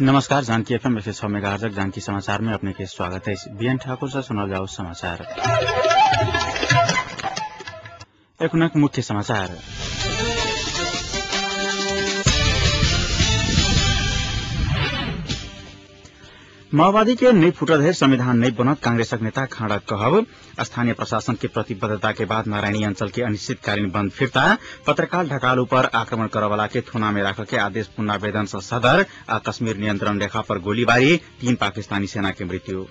नमस्कार, Janaki FM 106 megahertz Janaki समाचार में अपने के स्वागत है। बीएन ठाकुर से सुना जाओ समाचार। एक मुख्य समाचार। माओवादी के नई फुटरहेर संविधान नहीं बनत कांग्रेसक नेता खाँडा कहब। स्थानीय प्रशासन की प्रतिबद्धता के बाद नारायणी अंचल के अनिश्चितकालीन बंद फिर्ता। पत्रकार ढकालू पर आक्रमण करवाला के थुना में राख के आदेश पुनरावेदन से सदर। आ कश्मीर नियंत्रण रेखा पर गोलीबारी, 3 पाकिस्तानी सेना की मृत्यु।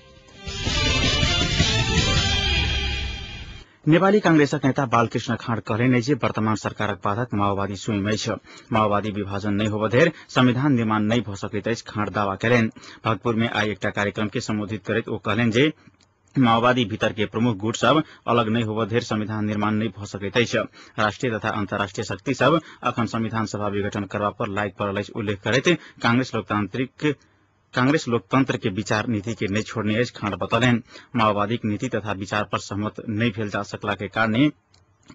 नेपाली कांग्रेसक नेता बालकृष्ण खाँड कहलेन जे वर्तमान सरकारक बाधक माओवादी स्वयं छ। माओवादी विभाजन नहीं होबधेर संविधान निर्माण नहीं भ सकैत अछि, खाँड दावा कयलनि। भरतपुर में आई एकटा कार्यक्रम के संबोधित करैत ओ कहलनि जे माओवादी भीतर के प्रमुख गुट सब अलग नहीं होबधेर संविधान निर्माण नहीं भ सकैत अछि। राष्ट्रीय तथा अंतर्राष्ट्रीय शक्ति सब अखन संविधान सभा विघटन करबा पर लागि पड़ल अछि उल्लेख करैत कांग्रेस लोकतंत्र के विचार नीति के नहीं छोड़ने अछि, खाँड बतौलनि। माओवादी नीति तथा विचार पर सहमत नहीं भेल जा सकला के कारणे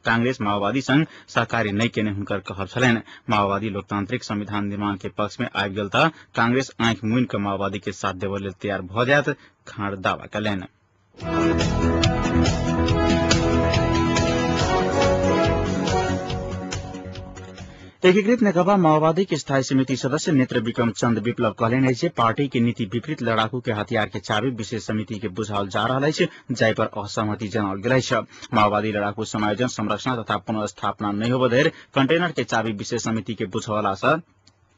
कांग्रेस माओवादी संग सहकारी नहीं केने हुनकर कहब छलनि। माओवादी लोकतांत्रिक संविधान निर्माण के पक्ष में आबि गेल त कांग्रेस आंखि मुनि के माओवादी के साथ देबय लेल तैयार भ जायत, खाँड दावा कयलनि। एकीकृत नेकपा माओवादी के स्थायी समिति सदस्य नेत्र विक्रम चंद विप्लव कहलेन जे पार्टी की नीति विपरीत लड़ाकू के हथियार के चाबी विशेष समिति के बुझाओल जा रहा है, जाय पर असहमति जनाओल गेल है। माओवादी लड़ाकू समायोजन, संरक्षण तथा पुनर्स्थापना नहीं होबधेर कंटेनर के चाबी विशेष समिति के बुझावला से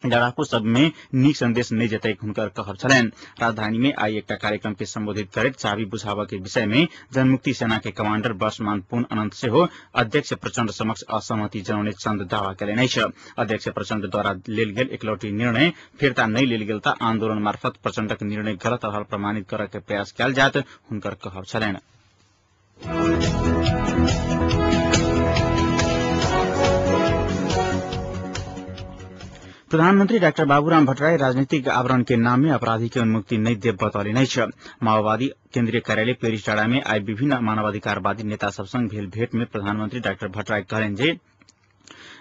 लड़ाकू सब में नीक संदेश नहीं जतैक हुनकर कहब छलनि। राजधानी में आई एकटा कार्यक्रम के संबोधित करैत चाबी बुझावा के विषय में जनमुक्ति सेना के कमांडर वर्षमान पुन अनंत सेहो अध्यक्ष प्रचंड समक्ष असहमति जनाउने चंद दावा कयलनि अछि। अध्यक्ष प्रचंड द्वारा लेल गेल एकलौटी निर्णय फिर्ता नहीं लेल गेल त आंदोलन मार्फत प्रचंडक निर्णय गलत रहल प्रमाणित करय के प्रयास कयल जायत, हुनकर कहब छलनि। प्रधानमंत्री डाक्टर बाबूराम भट्टराई राजनीतिक आवरण के नाम में अपराधी के उन्मुक्ति नहीं देव बतौले छ। माओवादी केंद्रीय कार्यालय पेरिस टाड़ा में आई विभिन्न मानवाधिकारवादी नेता सब संग भेल भेंट में प्रधानमंत्री डाक्टर भट्टराई कहलेन जे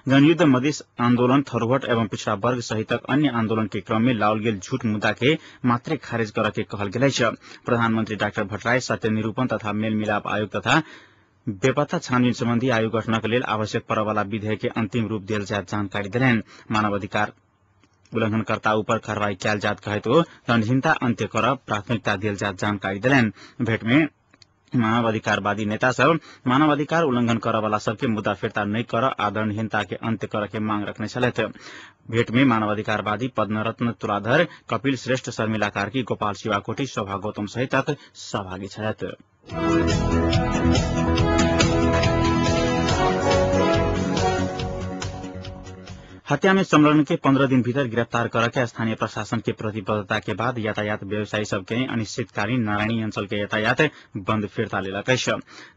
जनयुद्ध, मधेश आंदोलन, थरूहट एवं पिछड़ा वर्ग सहितक अन्य आंदोलन के क्रम में लाओल गेल झूठ मुद्दा के मात्रे खारिज कर के कहल गेल छ। प्रधानमंत्री डाक्टर भट्टराई सत्य निरूपण तथा मेल मिलाप आयोग तथा बेपत्ता छानबीन सम्बन्धी आयोग गठनक लेल आवश्यक परवाला विधेयक के अंतिम रूप देल जात जानकारी देलनि। मानवाधिकार उल्लंघनकर्ता ऊपर कार्रवाई कयल जात कहित दंडहीनता अंत्य कर प्राथमिकता देल जात जानकारी देलनि। भेंट में मानवाधिकारवादी नेता सब मानवाधिकार उल्लंघन करवाला सबके मुद्दा फिर्ता नहीं कर आ दंडहीनता के अंत्य कर के मांग रखने छलैथ। भेंट में मानवाधिकारवादी पद्मरत्न तुलाधर, कपिल श्रेष्ठ, शर्मिला कार्की, गोपाल शिवाकोटी, शोभा गौतम सहित सहभागी छलैथ। हत्या में संलग्न के 15 दिन भीतर गिरफ्तार करके स्थानीय प्रशासन के प्रतिबद्धता के बाद यातायात व्यवसायी सबके अनिश्चितकालीन नारायणी अंचल के यातायात बंद फिर्ता लेलक अछि।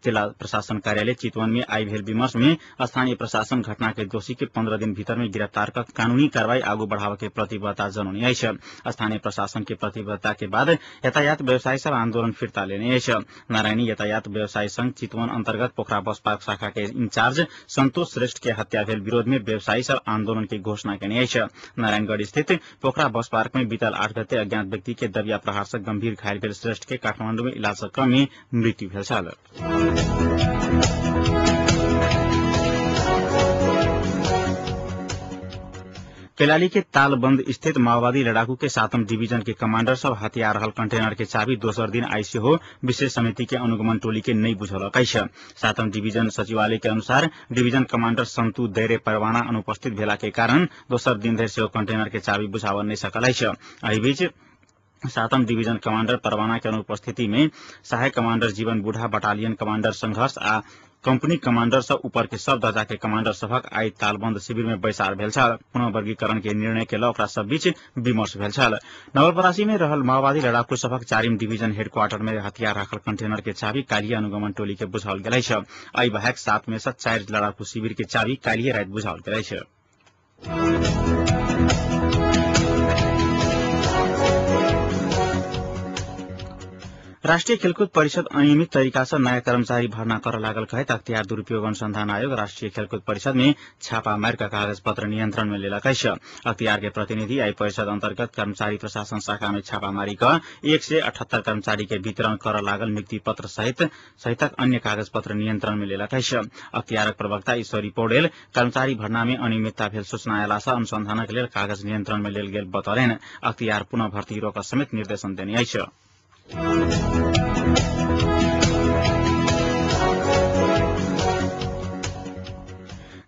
जिला प्रशासन कार्यालय चितवन में आई भेल विमर्श में स्थानीय प्रशासन घटना के दोषी के 15 दिन भीतर में गिरफ्तार कर कानूनी कार्रवाई आगू बढ़ावे के प्रतिबद्धता जनौने अछि। स्थानीय प्रशासन के प्रतिबद्धता के बाद यातायात व्यवसायी सब आंदोलन फिर्ता लेने अछि। नारायणी यातायात व्यवसायी संघ चितवन अंतर्गत पोखरा बस पार्क शाखा के इंचार्ज संतोष श्रेष्ठ के हत्या भेल विरोध में व्यवसायी सब आंदोलन की घोषणा केने अछि। नारायणगढ़ स्थित पोखरा बस पार्क में बीतल 8 गते अज्ञात व्यक्ति के दबिया प्रहार से गंभीर घायल भेल श्रेष्ठ के काठमांडू में इलाज क्रम में मृत्यु भेल छल। कैलाली के तालबंद स्थित माओवादी लड़ाकू के 7म डिवीजन के कमांडर सब हथियार रहल कंटेनर के चाबी दोसर दिन आई से हो विशेष समिति के अनुगमन टोली के नहीं बुझौलक अछि। 7म डिवीजन सचिवालय के अनुसार डिवीजन कमांडर संतु दैरे परवाना अनुपस्थित भेला के कारण दोसर दिन धरि से कंटेनर के चाबी बुझावल नहीं सकल अछि। एहि बीच 7म डिवीजन कमांडर परवाना के अनुपस्थिति में सहायक कमांडर जीवन बूढ़ा, बटालियन कमांडर संघर्ष आ कंपनी कमांडर सब ऊपर के सब दर्जा के कमांडर सबक आई तालबंद शिविर में बैसार भेल छल। पुनः वर्गीकरण के निर्णय के ओकरा सब बीच विमर्श भेल छल। नवलपरासी में रहल माओवादी लड़ाकू सबक 4म डिवीजन हेडक्वार्टर में हथियार राखल कंटेनर के चाबी काल्हिए अनुगमन टोली के बुझाओल गेल अछि। एहि बहाक 7 में से 4 लड़ाकू शिविर के चाबी काल्हिए राति बुझाओल गेल अछि। राष्ट्रिय खेलकूद परिषद अनियमित तरीका से नया कर्मचारी भर्ना कर लागल कहित अख्तियार दुरुपयोग अनुसंधान आयोग राष्ट्रिय खेलकूद परिषद में छापा मार का कागज पत्र नियंत्रण में लेला कैश अख्तियार के प्रतिनिधि आई परिषद अंतर्गत कर्मचारी प्रशासन शाखा में छापामारी कर 178 कर्मचारी के वितरण कर लागल नियुक्ति पत्र सहितक अन्य कागज पत्र नियंत्रण में लेला कैश अख्तियारक प्रवक्ता ईश्वरी पौडेल कर्मचारी भर्ना में अनियमितता भेल सूचना आयला से अनुसंधानक लेल कागज नियंत्रण में लेल गेल बतौलेन अख्तियार पुनः भर्ती रोक समेत निर्देशन देने अछि।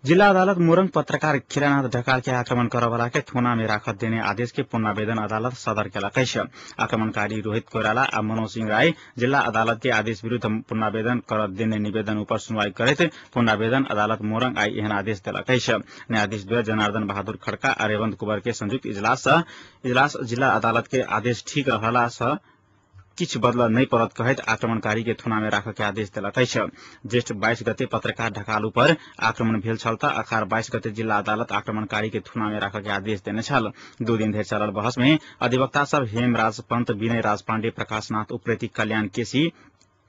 जिला अदालत मोरंग पत्रकार खिरानाथ ढकाल के आक्रमण करवाला के थोना में राखत देने आदेश के पुनरावेदन अदालत सदर केला कैश आक्रमणकारी रोहित कोइराला आ मनोज सिंह राय जिला अदालत के आदेश विरुद्ध पुनरावेदन कर देने निवेदन ऊपर सुनवाई करते पुनरावेदन अदालत मोरंग आई एहन आदेश देला कैश न्यायाधीश द्वय जनार्दन बहादुर खड़का आ रेवंत कुबर के संयुक्त इजलास जिला अदालत के आदेश ठीक रहला से किछ बदल नहीं पड़त कहत आक्रमणकारी के थुना में राख के आदेश देलक अछि। ज्येष्ठ 22 गते पत्रकार ढकाल पर आक्रमण भेल छल त अखार 22 गते जिला अदालत आक्रमणकारी के थुना में राख के आदेश देने छल। 2 दिन धरि चलल बहस में अधिवक्ता सब हेमराज पंत, विनय राज पांडे, प्रकाशनाथ उप्रेती, कल्याण केसी,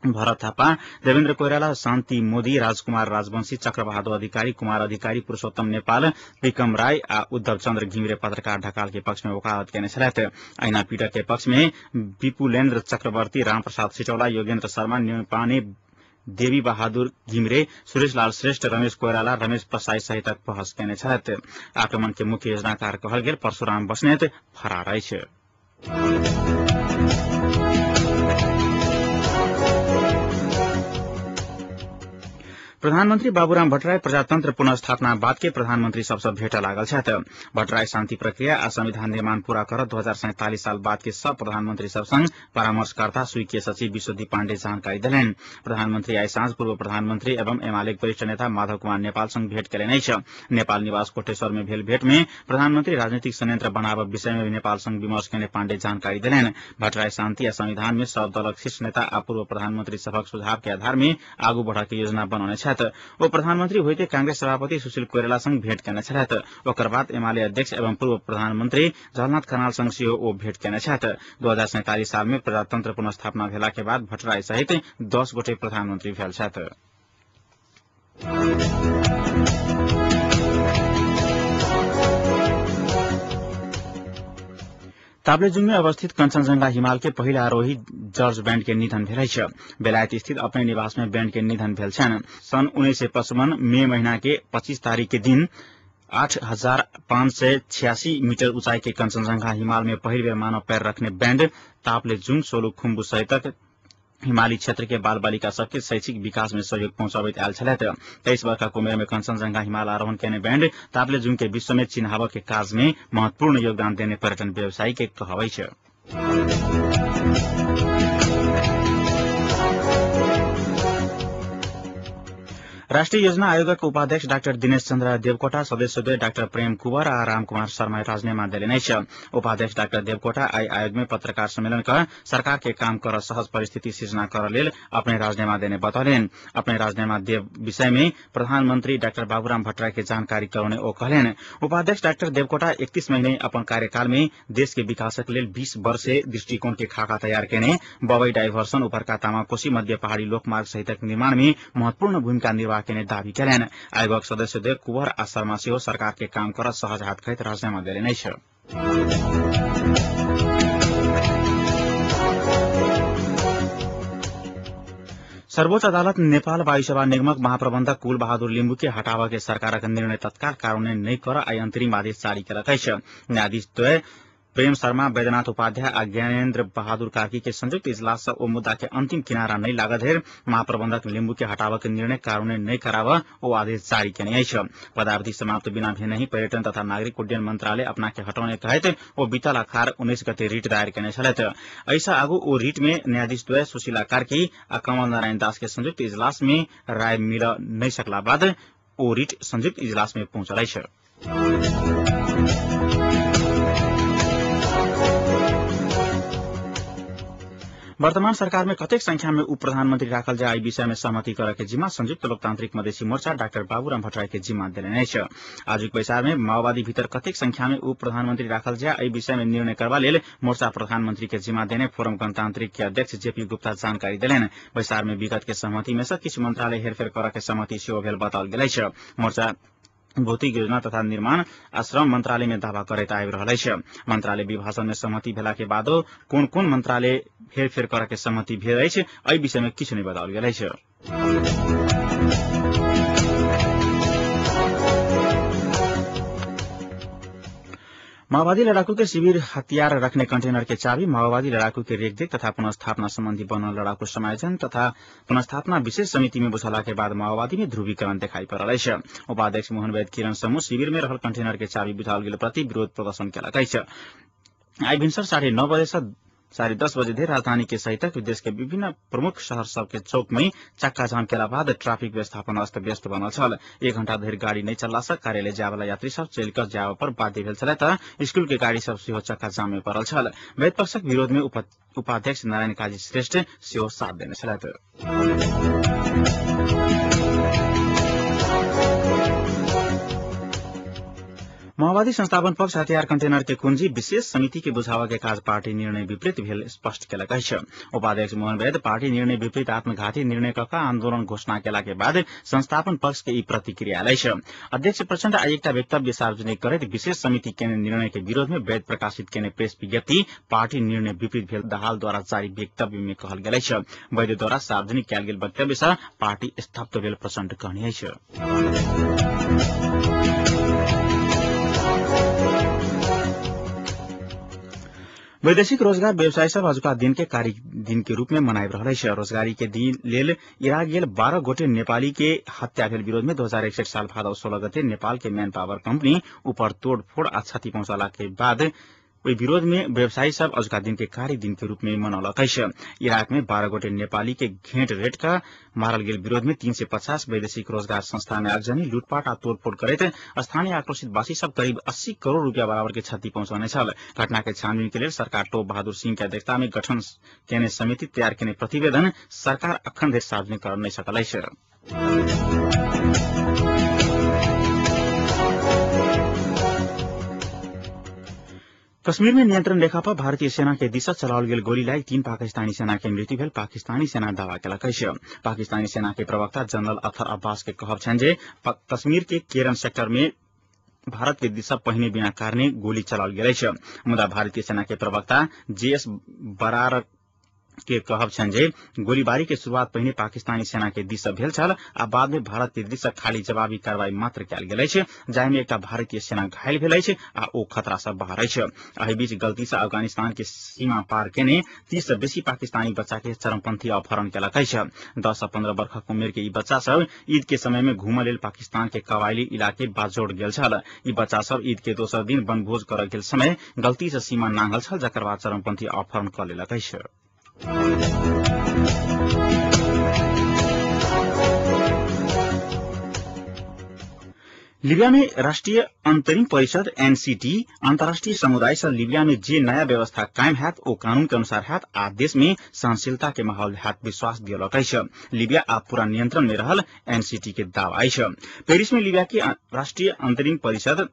भरत थापा, देवेन्द्र कोइराला, शान्ति मोदी, राजकुमार राजवंशी, चक्रबहादुर अधिकारी, कुमार अधिकारी, पुरुषोत्तम नेपाल, विक्रम राय आ उद्धव चन्द्र घिमिरे पत्रकार ढकाल के पक्ष में वकालत केने छलथि। ऐना पीड़क के पक्ष में विपुलेन्द्र चक्रवर्ती, रामप्रसाद सिटौला, योगेन्द्र शर्मा, न्यूपाने, देवी बहादुर घिमिरे, सुरेश लाल श्रेष्ठ, रमेश कोइराला, रमेश प्रसाई सहितक बहस केने छलथि। आक्रमण के मुख्य योजनाकार कहल गेल परशुराम बस्नेत फरार अछि। प्रधानमंत्री बाबूराम भट्टराई प्रजातंत्र पुनर्स्थापना बाद के प्रधानमंत्री सबसे भेट लागल छथि। भट्टराई शांति प्रक्रिया आ संविधान निर्माण पूरा कर 2047 साल बाद के सब प्रधानमंत्री सब संग परामर्शकर्ता स्वीकीय सचिव विशुद्धि पाण्डे जानकारी देलनि। प्रधानमंत्री आई साँझ पूर्व प्रधानमंत्री एवं एमाले वरिष्ठ नेता माधव कुमार नेपाल संग भेट केलनि अछि। नेपाल निवास कोटेश्वर में भेल भेट में प्रधानमंत्री राजनीतिक संयंत्र बनाबय विषय में नेपाल संग विमर्श केने पाण्डे जानकारी देलनि। भट्टराई शांति आ संविधान में सब दलक शीर्ष नेता आ पूर्व प्रधानमंत्री सभक सुझाव के आधार में आगू बढ़ के योजना बनौने छथि। ओ प्रधानमंत्री होइते कांग्रेस सभापति सुशील कोइराला संग भेट केने छथि। ओकर बाद एमाले अध्यक्ष एवं पूर्व प्रधानमंत्री जवाहरलाल खनाल संग सेहो ओ भेट केने छथि। 2047 साल में प्रजातंत्र पुनर्स्थापना भेला के बाद भट्टराई सहित 10 गोटे प्रधानमंत्री भेल छथि। ताप्लेजुङ में अवस्थित कंचनजंघा हिमाल के पहिला आरोही जर्ज बैंड के निधन भेल अछि। बेलायत स्थित अपने निवास में बैंड के निधन भेल छन्। सन् 1955 मई महीना के 25 तारीख के दिन 8586 मीटर ऊंचाई के कंचनजंघा हिमाल में पहिल बेर मानव पैर रखने बैंड ताप्लेजुङ, सोलुखुम्बु सहितक हिमाली क्षेत्र के बाल बालिका सबके शैक्षिक विकास में सहयोग पहुंचाबैत आयल छलथि। 23 वर्ष के उमेर में कंचनजंघा हिमाल आरोहण केने बैंड ताप्लेजुङ के विश्व में चिन्हाव के काज में महत्वपूर्ण योगदान देने पर्यटन व्यवसायी के कहबै छ। राष्ट्रिय योजना आयोगक उपाध्यक्ष डाक्टर दिनेश चन्द्र देवकोटा, सदस्य डाक्टर प्रेम कुंवर आ रामकुमार शर्मा राजीनामा देलनि अछि। उपाध्यक्ष डाक्टर देवकोटा आई आयोग में पत्रकार सम्मेलन कर सरकार के काम कर सहज परिस्थिति सृजना कर लेल अपने राजीनामा देने बतौलेन। अपने राजीनामा देव विषय में प्रधानमंत्री डाक्टर बाबूराम भट्टराई के जानकारी करौने ओ कहलेन। उपाध्यक्ष डाक्टर देवकोटा 31 महीने अपन कार्यकाल में देश के विकासक लेल 20 वर्षे दृष्टिकोण के खाका तैयार केने बबई डाइभर्सन, उपरका तामाकोशी, मध्य पहाड़ी लोकमार्ग सहितक निर्माण में महत्वपूर्ण भूमिका निर्वाह केने दावी केलनि। आयोगक सदस्य देव कुंवर आ शर्मा सेहो सरकार के काम कर सहज हाथ खैत राजीनामा देलनि अछि। सर्वोच्च अदालत नेपाल वायु सेवा निगमक महाप्रबंधक कुल बहादुर लिम्बू के हटावा के सरकारक निर्णय तत्काल कार्यान्वयन नहीं कर आई अंतरिम आदेश जारी केलक अछि। न्यायाधीश द्वय प्रेम शर्मा, बैद्यनाथ उपाध्याय आ ज्ञानेन्द्र बहादुर कार्की के संयुक्त इजलास से ओ मुद्दा के अंतिम किनारा नहीं लागत धरि महाप्रबंधक लिम्बू के हटावा के निर्णय कार्यान्वयन नहीं करावा ओ आदेश जारी केने अछि। पदावधि समाप्त बिना भी नहीं पर्यटन तथा नागरिक उड्डयन मंत्रालय अपना के हटौने कहत ओ बीतल अखार 19 गते रिट दायर केने छलथि। ऐसा आगू ओ रिट में न्यायाधीश द्वय सुशीला कार्की आ कमल नारायण दास के संयुक्त इजलास में राय मिल नहीं सकला बाद ओ रिट संयुक्त इजलास में पहुंचल अछि। वर्तमान सरकार में कतेक संख्या में उप प्रधानमंत्री राखल जाय विषय में सहमति करे के जिम्मा संयुक्त लोकतांत्रिक मधेसी मोर्चा डाक्टर बाबूराम भट्टराई के जिम्मा देने छ। आजुक बैसार में माओवादी भीतर कतेक संख्या में उप प्रधानमंत्री राखल जाय विषय में निर्णय करवा लेल मोर्चा प्रधानमंत्री के जिम्मा देने फोरम गणतांत्रिक के अध्यक्ष जेपी गुप्ता जानकारी देलनि। बैसार में विगत के सहमति में से किछु मंत्रालय हेरफेर करे के सहमति सेहो भेल बताओल गेल छ। मोर्चा भौतिक योजना तथा निर्माण आ श्रम मंत्रालय में दावा करैत आबि रहल अछि। मंत्रालय विभाजन में सहमति भेला के बादो कोन कोन मंत्रालय हेरफेर करे के सहमति भेल अछि एहि विषय में किछु नहि बताओल गेल अछि। माओवादी लड़ाकू के शिविर हथियार रखने कंटेनर के चाबी माओवादी लड़ाकू के रेखदेख तथा पुनर्स्थापना संबंधी बनल लड़ाकू समायोजन तथा पुनर्स्थापना विशेष समिति में बुझला के बाद माओवादी में ध्रुवीकरण दिखाई पड़ल अछि। उपाध्यक्ष मोहन वैद किरण समूह शिविर में रहल कंटेनर के चाबी बुझाओल गेल प्रति विरोध प्रदर्शन केलक अछि। आई भिनसर 9:30 बजे से 10:30 बजे धरि राजधानी के सहित विदेश के विभिन्न प्रमुख शहर सब के चौक में चक्का जाम केला बाद ट्रैफिक व्यवस्थापन अस्त व्यस्त बनल छल। 1 घंटा धरि गाड़ी नहीं चलला से कार्यालय जाय वाला यात्री सब चलिकर जाय पर बाध्य भेल छल त स्कूल के गाड़ी सब सेहो चक्का जाम में पड़ल छल। वैद पक्षक विरोध में उपाध्यक्ष नारायण काजी श्रेष्ठ सेहो साथ देने छलथि। माओवादी संस्थापन पक्ष हथियार कंटेनर के कुंजी विशेष समिति के बुझावा के काज पार्टी निर्णय विपरीत भेल स्पष्ट केलक अछि। उपाध्यक्ष मोहन वैद पार्टी निर्णय विपरीत आत्मघाती निर्णय कऽ आंदोलन घोषणा केला के बाद संस्थापन पक्ष के ई प्रतिक्रिया आयल अछि। अध्यक्ष प्रचंड आई एकटा वक्तव्य सार्वजनिक करैत विशेष समिति के निर्णय के विरोध में वैद प्रकाशित केने प्रेस विज्ञप्ति पार्टी निर्णय विपरीत भेल दाहाल द्वारा जारी वक्तव्य में कहल गेल अछि। वैद द्वारा सार्वजनिक कयल गेल वक्तव्य से पार्टी स्तब्ध भेल प्रचंड कहने अछि। वैदेशिक रोजगार व्यवसाय सब आजुका दिन के कार्य दिन के रूप में मनाबि रहल अछि। रोजगारी के दिन लेल इराक गेल 12 गोटे नेपाली के हत्या भेल विरोध में 2061 साल भादव 16 गते नेपाल के मैन पावर कंपनी ऊपर तोड़फोड़ आ क्षति पहुंचाला के बाद ओहि विरोध में व्यवसायी सब आजुका दिन के कार्य दिन के रूप में मनौलक अछि। इराक में 12 गोटे नेपाली के घेंट रेट का मारल गेल विरोध में 350 वैदेशिक रोजगार संस्था में आगजनी लूटपाट आ तोड़फोड़ करैत स्थानीय आक्रोशित वासी सब करीब 80 करोड़ रुपया बराबर के क्षति पहुंचाने छल। घटना के छानबीन के लेल सरकार टोप बहादुर सिंह के अध्यक्षता में गठन केने समिति तैयार केने प्रतिवेदन सरकार अखन धरि सार्वजनिक कर नहि सकल अछि। कश्मीर में नियंत्रण रेखा पर भारतीय सेना के दिशा चलाओल गेल गोली लाई 3 पाकिस्तानी सेना के मृत्यु भेल पाकिस्तानी सेना दावा केलक अछि। पाकिस्तानी सेना के प्रवक्ता जनरल अथर अब्बास के कहब छनि जे कश्मीर के केरन सेक्टर में भारत के दिशा पहिने बिना कारणे गोली चलाओल गेल अछि। मुदा भारतीय सेना के प्रवक्ता जेएस बरार के कहब छनि जे गोलीबारी के शुरुआत पहिने पाकिस्तानी सेना के दिस से भेल छल आ बाद में भारत के दिस से खाली जवाबी कार्रवाई मात्र कयल गेल अछि, जाहि में एकटा भारतीय सेना घायल भेल अछि आ ओ खतरा से बाहर अछि। एहि बीच गलती से अफगानिस्तान के सीमा पार केने 30 से बेसी पाकिस्तानी बच्चा के चरमपंथी अपहरण केलक अछि। 10 से 15 वर्षक उमेर के ई बच्चा सब ईद के समय में घूमय लेल पाकिस्तान के कबायली इलाके बाजोड़ गेल छल। ई बच्चा सब ईद के दोसर दिन वनभोज करय गेल समय गलती से सीमा नांगल छल, जकर बाद चरमपंथी अपहरण कऽ लेलक अछि। लीबिया में राष्ट्रीय अंतरिम परिषद एनसीटी अंतर्राष्ट्रीय समुदाय से लीबिया में जे नया व्यवस्था कायम हैत ओ कानून के अनुसार हैत आ देश में सहनशीलता के माहौल हैत विश्वास दिलक अछि। लीबिया आब पूरा नियंत्रण में रहल एनसीटी के दावा अछि। पेरिस में लीबिया की राष्ट्रीय अंतरिम परिषद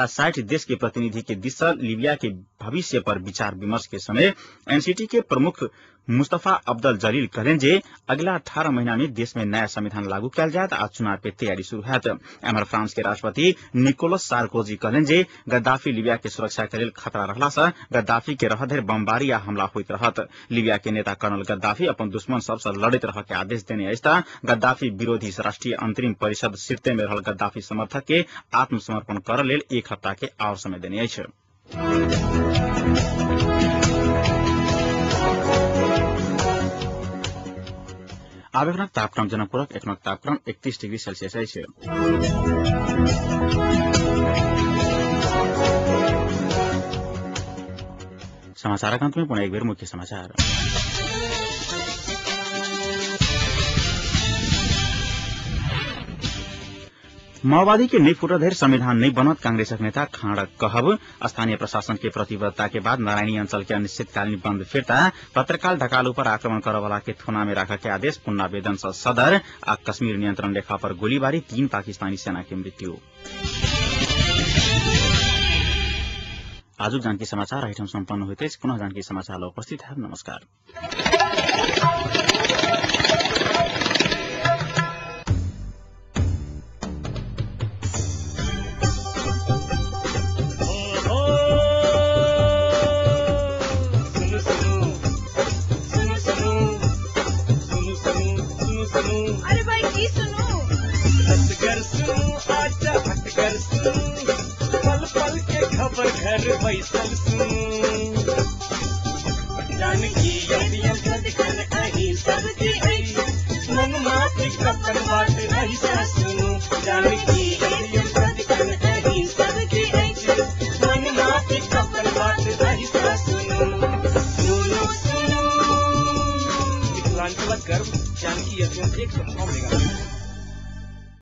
60 देश के प्रतिनिधि के दिशा लीबिया के भविष्य पर विचार विमर्श के समय एनसीटी के प्रमुख मुस्तफा अब्दुल जलील कहलेन जे अगला 18 महीना में देश में नया संविधान लागू कयल जायत आ चुनाव के तैयारी शुरू हैत। एम्हर फ्रांस के राष्ट्रपति निकोलस सार्कोजी कहलेन जे गद्दाफी लीबिया के सुरक्षा के लेल खतरा रहला से गद्दाफी के रहत धरि बमबारी आ हमला होइत रहत। लीबिया के नेता कर्नल गद्दाफी अपन दुश्मन सबसे लड़ैत रह के आदेश देने अछि त गद्दाफी विरोधी राष्ट्रीय अंतरिम परिषद सिरते में रहल गद्दाफी समर्थक के आत्मसमर्पण करय लेल 1 हफ्ता के और समय देने अछि। आवेदनक तापक्रम जनकपुरक एखनक तापक्रम 31 डिग्री सेल्सियस अछि। समाचारक अंत में पुनः एक बेर मुख्य समाचार। माओवादी के नहीं फुटधेर संविधान नहीं बनत कांग्रेसक नेता खाँड कहब। स्थानीय प्रशासन के प्रतिबद्धता के बाद नारायणी अंचल के अनिश्चितकालीन बंद फिरता पत्रकार ढकाल पर आक्रमण करवाला के थुना में रखा के आदेश पुनरावेदन से सदर आ कश्मीर नियंत्रण रेखा पर गोलीबारी 3 पाकिस्तानी सेना की मृत्यु। आजुक जानकी समाचार आइटम सम्पन्न हुए पुनः जानकी समाचार उपस्थित है। नमस्कार। बैसल जानकी यदियम सदकन अही सबकी मन माती कपन बात रही सुनु जानकी यदियम सदकन अही सबकी मन माती कपन बात रही सुनु सुनु सुनु। मिथिलांचल गर्व जानकी यदियम 109 मेगा